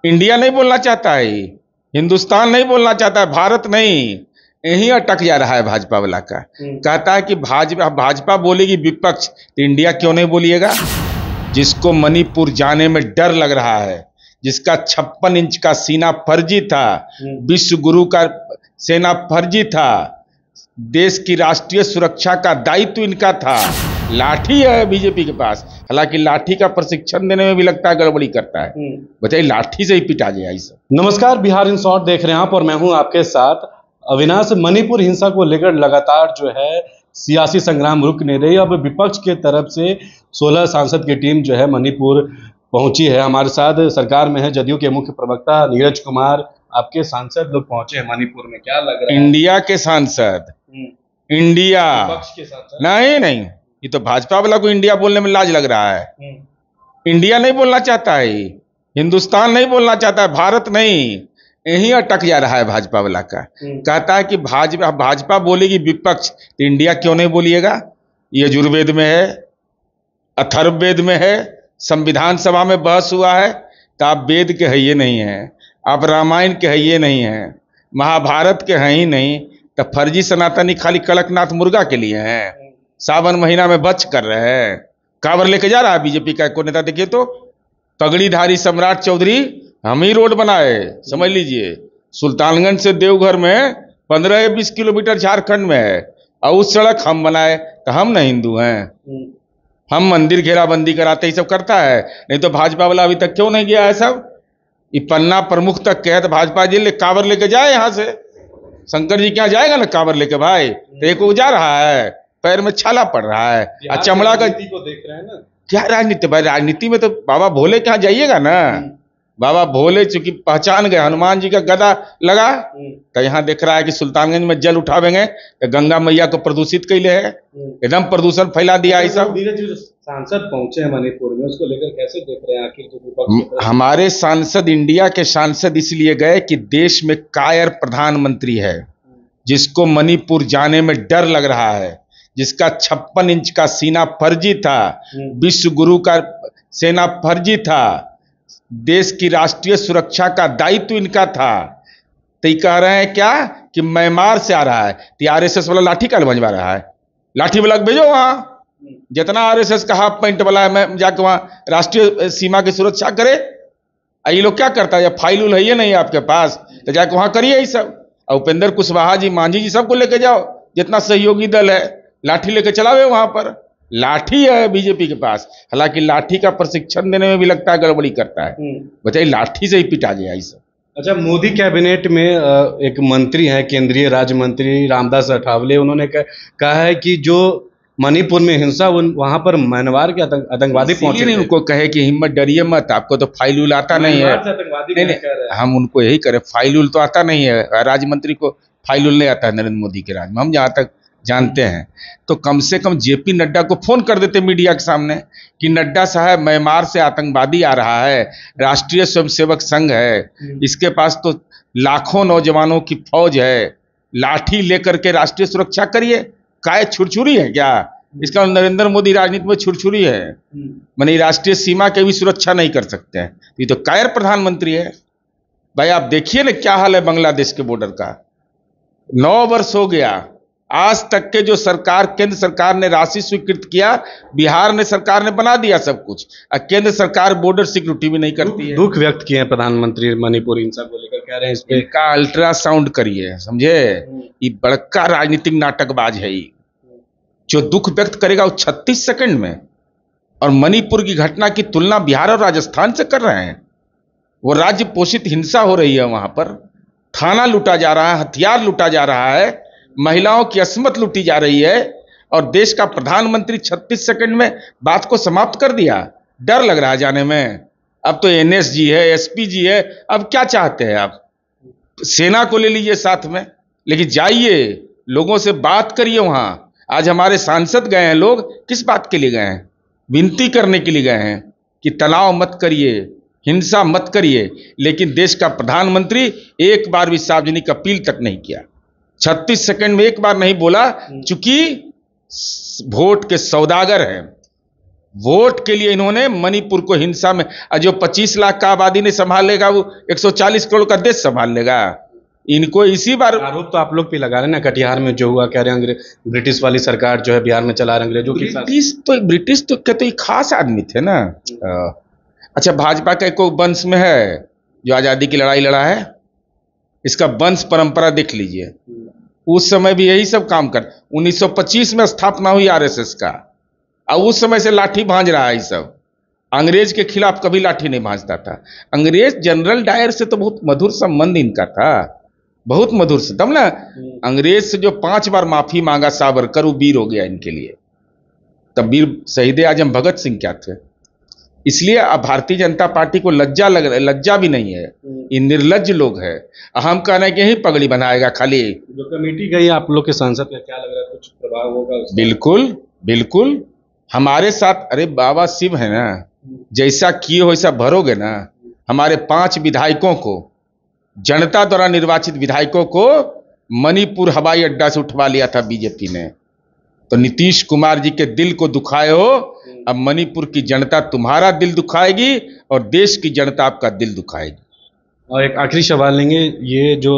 India नहीं बोलना चाहता है, हिंदुस्तान नहीं बोलना चाहता है, भारत नहीं, यहीं अटक जा रहा है भाजपा वाला का। कहता है कि भाजपा बोलेगी विपक्ष, तो इंडिया क्यों नहीं बोलिएगा? जिसको मणिपुर जाने में डर लग रहा है, जिसका 56 इंच का सीना फर्जी था, विश्व गुरु का सेना फर्जी था, देश की राष्ट्रीय सुरक्षा का दायित्व इनका था। लाठी है बीजेपी के पास, हालांकि लाठी का प्रशिक्षण देने में भी लगता है गड़बड़ी करता है। बताइए, लाठी से ही पिटा गया इस। नमस्कार, बिहार इन शॉर्ट देख रहे हैं आप और मैं हूं आपके साथ अविनाश। मणिपुर हिंसा को लेकर लगातार जो है सियासी संग्राम रुक नहीं रही। अब विपक्ष के तरफ से 16 सांसद की टीम जो है मणिपुर पहुंची है। हमारे साथ सरकार में है जदयू के मुख्य प्रवक्ता नीरज कुमार। आपके सांसद लोग पहुंचे हैं मणिपुर में, क्या लग रहा है? इंडिया के सांसद, इंडिया विपक्ष के सांसद नहीं, ये तो भाजपा वाला को इंडिया बोलने में लाज लग रहा है। इंडिया नहीं बोलना चाहता है, हिंदुस्तान नहीं बोलना चाहता है, भारत नहीं, यहीं अटक जा रहा है भाजपा वाला का। कहता है कि भाजपा बोलेगी विपक्ष, तो इंडिया क्यों नहीं बोलिएगा? यजुर्वेद में है, अथर्ववेद में है, संविधान सभा में बहस हुआ है। तो आप वेद के है ये नहीं है, आप रामायण के है ये नहीं है, महाभारत के हैं ही नहीं, तो फर्जी सनातनी खाली कड़कनाथ मुर्गा के लिए हैं। सावन महीना में बच कर रहे हैं। कांवर लेके जा रहा है बीजेपी का एक नेता। देखिए तो पगड़ीधारी सम्राट चौधरी हम ही रोड बनाए, समझ लीजिए। सुल्तानगंज से देवघर में 15 या 20 किलोमीटर झारखंड में है, और उस सड़क हम बनाए। तो हम न हिंदू हैं? हम मंदिर घेराबंदी कराते ही सब करता है। नहीं तो भाजपा वाला अभी तक क्यों नहीं गया है? सब ये पन्ना प्रमुख तक के है, तो भाजपा जी कांवर लेके जाए यहाँ से। शंकर जी क्या जाएगा ना कांवर लेके भाई? तो एक जा रहा है, पैर में छाला पड़ रहा है, और चमड़ा का को देख रहे हैं ना। क्या राजनीति भाई? राजनीति में तो बाबा भोले के यहाँ जाइएगा ना। बाबा भोले चूंकि पहचान गए, हनुमान जी का गदा लगा, तो यहाँ देख रहा है कि सुल्तानगंज में जल उठावेंगे तो गंगा मैया को प्रदूषित कैले है, एकदम प्रदूषण फैला दिया है सब। सांसद पहुंचे हैं मणिपुर में, उसको लेकर कैसे देख रहे हैं? आखिर हमारे सांसद, इंडिया के सांसद इसलिए गए कि देश में कायर प्रधानमंत्री है, जिसको मणिपुर जाने में डर लग रहा है, जिसका 56 इंच का सीना फर्जी था, विश्व गुरु का सेना फर्जी था, देश की राष्ट्रीय सुरक्षा का दायित्व इनका था। तो ये कह रहे हैं क्या कि म्यांमार से आ रहा है, तो आरएसएस वाला लाठी काल भंजवा रहा है। लाठी वाला भेजो वहां, जितना आरएसएस का हाफ पैंट वाला है, मैं जाके वहां राष्ट्रीय सीमा की सुरक्षा करे। ये लोग क्या करता है? फाइल उल है ये नहीं आपके पास, तो जाके वहां करिए ये सब। और उपेंद्र कुशवाहा जी, मांझी जी, सबको लेके जाओ, जितना सहयोगी दल है, लाठी लेके चलावे वहां पर। लाठी है बीजेपी के पास, हालांकि लाठी का प्रशिक्षण देने में भी लगता है गड़बड़ी करता है। बताइए, लाठी से ही पिटा गया इस। अच्छा, मोदी कैबिनेट में एक मंत्री हैं, केंद्रीय राज्य मंत्री रामदास अठावले, उन्होंने कहा है कि जो मणिपुर में हिंसा, वहां पर म्यांमार के आतंकवादी पहुंचे नहीं, उनको कहे कि हिम्मत डरिए मत, आपको तो फाइल उल आता नहीं है। नहीं, हम उनको यही करें, फाइल उल तो आता नहीं है, राज्य मंत्री को फाइल उल नहीं आता है नरेंद्र मोदी के राज में, हम जहाँ तक जानते हैं। तो कम से कम जेपी नड्डा को फोन कर देते मीडिया के सामने कि नड्डा साहब, म्यांमार से आतंकवादी आ रहा है, राष्ट्रीय स्वयंसेवक संघ है, इसके पास तो लाखों नौजवानों की फौज है, लाठी लेकर के राष्ट्रीय सुरक्षा करिए। काय छुरछुरी है क्या? इसका नरेंद्र मोदी राजनीति में छुरछुरी है, माने राष्ट्रीय सीमा की भी सुरक्षा नहीं कर सकते हैं। ये तो कायर प्रधानमंत्री है भाई। आप देखिए ना क्या हाल है बांग्लादेश के बॉर्डर का। 9 वर्ष हो गया, आज तक के जो सरकार, केंद्र सरकार ने राशि स्वीकृत किया, बिहार ने सरकार ने बना दिया सब कुछ, और केंद्र सरकार बॉर्डर सिक्योरिटी भी नहीं करती है। दुख व्यक्त किए हैं प्रधानमंत्री मणिपुर हिंसा को लेकर, कह रहे हैं इस पे का अल्ट्रासाउंड करिए, समझे? ये बड़का राजनीतिक नाटकबाज है ये, जो दुख व्यक्त करेगा वो 36 सेकंड में। और मणिपुर की घटना की तुलना बिहार और राजस्थान से कर रहे हैं। वो राज्य पोषित हिंसा हो रही है, वहां पर थाना लूटा जा रहा है, हथियार लूटा जा रहा है, महिलाओं की अस्मत लूटी जा रही है, और देश का प्रधानमंत्री 36 सेकंड में बात को समाप्त कर दिया। डर लग रहा है जाने में। अब तो एनएसजी है, एसपी जी है, अब क्या चाहते हैं आप? सेना को ले लीजिए साथ में, लेकिन जाइए, लोगों से बात करिए वहां। आज हमारे सांसद गए हैं, लोग किस बात के लिए गए हैं? विनती करने के लिए गए हैं कि तनाव मत करिए, हिंसा मत करिए। लेकिन देश का प्रधानमंत्री एक बार भी सार्वजनिक अपील तक नहीं किया। 36 सेकंड में एक बार नहीं बोला, चूंकि वोट के सौदागर हैं, वोट के लिए इन्होंने मणिपुर को हिंसा में, जो 25 लाख का आबादी नहीं संभाल लेगा वो 140 करोड़ का देश संभाल लेगा। इनको इसी बार आरोप तो आप लोग भी लगा रहे हैं ना, कटिहार में जो हुआ, कह रहे हैं ब्रिटिश वाली सरकार जो है बिहार में चला रहे अंग्रेजों की। ब्रिटिश तो कहते खास आदमी थे ना। अच्छा, भाजपा का कोई वंश में है जो आजादी की लड़ाई लड़ा है? इसका वंश परंपरा देख लीजिए, उस समय भी यही सब काम कर, 1925 में स्थापना हुई आरएसएस का, और उस समय से लाठी भांज रहा है। ये सब अंग्रेज के खिलाफ कभी लाठी नहीं भांजता था। अंग्रेज जनरल डायर से तो बहुत मधुर संबंध इनका था, बहुत मधुर से। तब ना अंग्रेज से जो 5 बार माफी मांगा सावरकर, वो वीर हो गया इनके लिए। तब वीर शहीद आजम भगत सिंह क्या थे? इसलिए अब भारतीय जनता पार्टी को लज्जा भी नहीं है, ये निर्लज्ज लोग है। हम कह रहे हैं कि यही पगड़ी बनाएगा खाली। जो कमेटी गई आप लोग के सांसद का क्या लग रहा है, कुछ प्रभाव होगा उसका? बिल्कुल बिल्कुल, हमारे साथ, अरे बाबा शिव है ना, जैसा किए हो वैसा भरोगे ना। हमारे 5 विधायकों को, जनता द्वारा निर्वाचित विधायकों को मणिपुर हवाई अड्डा से उठवा लिया था बीजेपी ने। तो नीतीश कुमार जी के दिल को दुखाए हो, अब मणिपुर की जनता तुम्हारा दिल दुखाएगी और देश की जनता आपका दिल दुखाएगी। और एक आखिरी सवाल लेंगे, ये जो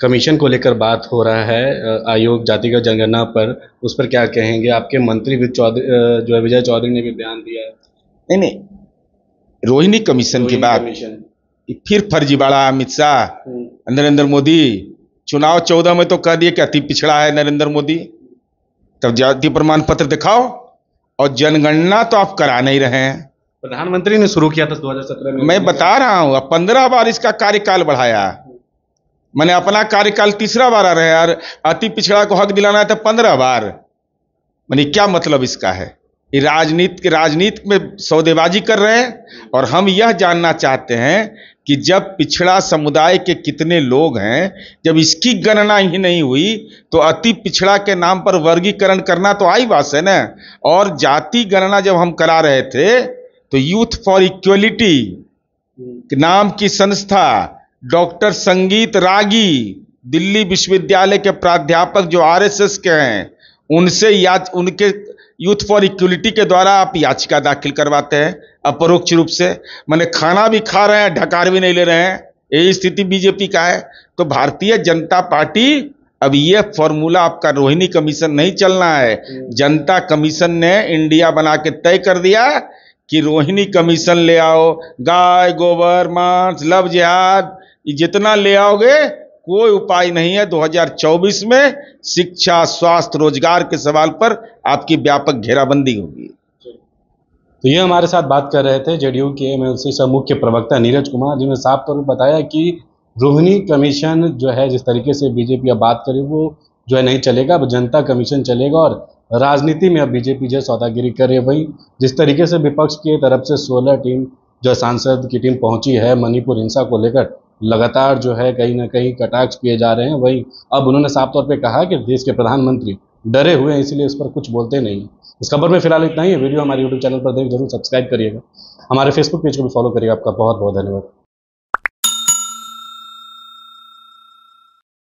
कमीशन को लेकर बात हो रहा है, आयोग जातिगत जनगणना पर, उस पर क्या कहेंगे? आपके मंत्री जो है विजय चौधरी ने भी बयान दिया है। नहीं, रोहिणी कमीशन की बात फिर फर्जीवाड़ा। अमित शाह, नरेंद्र मोदी चुनाव 14 में तो कह दिए कि अति पिछड़ा है नरेंद्र मोदी, तब जाति प्रमाण पत्र दिखाओ, और जनगणना तो आप करा नहीं रहे हैं। प्रधानमंत्री ने शुरू किया था 2017 में। मैं बता रहा हूं, अब 15 बार इसका कार्यकाल बढ़ाया। मैंने अपना कार्यकाल 3रा बार आ रहा है यार, अति पिछड़ा को हक दिलाना है तो 15 बार। मैंने क्या मतलब इसका है? ये राजनीति में सौदेबाजी कर रहे हैं। और हम यह जानना चाहते हैं कि जब पिछड़ा समुदाय के कितने लोग हैं, जब इसकी गणना ही नहीं हुई तो अति पिछड़ा के नाम पर वर्गीकरण करना तो आई बात है ना। और जाति गणना जब हम करा रहे थे तो यूथ फॉर इक्वलिटी नाम की संस्था, डॉक्टर संगीत रागी, दिल्ली विश्वविद्यालय के प्राध्यापक जो आरएसएस के हैं, उनके यूथ फॉर इक्वलिटी के द्वारा आप याचिका दाखिल करवाते हैं अपरोक्ष रूप से। मैंने खाना भी खा रहे हैं, ढकार भी नहीं ले रहे हैं, यही स्थिति बीजेपी का है। तो भारतीय जनता पार्टी, अब ये फॉर्मूला आपका रोहिणी कमीशन नहीं चलना है। जनता कमीशन ने इंडिया बना के तय कर दिया कि रोहिणी कमीशन ले आओ, गाय गोबर मांस लव जिहाद, जितना ले आओगे कोई उपाय नहीं है। 2024 में शिक्षा, स्वास्थ्य, रोजगार के सवाल पर आपकी व्यापक घेराबंदी होगी। तो ये हमारे साथ बात कर रहे थे जेडीयू के एमएलसी सह मुख्य प्रवक्ता नीरज कुमार, जिन्होंने साफ तौर पर बताया कि रोहिणी कमीशन जो है, जिस तरीके से बीजेपी अब बात करे, वो जो है नहीं चलेगा। अब जनता कमीशन चलेगा। और राजनीति में अब बीजेपी जो सौदागिरी करे, वही जिस तरीके से विपक्ष की तरफ से 16 टीम जो सांसद की टीम पहुंची है मणिपुर हिंसा को लेकर, लगातार जो है कहीं ना कहीं कटाक्ष किए जा रहे हैं। वहीं अब उन्होंने साफ तौर पे कहा कि देश के प्रधानमंत्री डरे हुए हैं, इसलिए इस पर कुछ बोलते नहीं। इस खबर में फिलहाल इतना ही है। वीडियो हमारे यूट्यूब चैनल पर देख जरूर सब्सक्राइब करिएगा, हमारे फेसबुक पेज को भी फॉलो करिएगा। आपका बहुत बहुत धन्यवाद।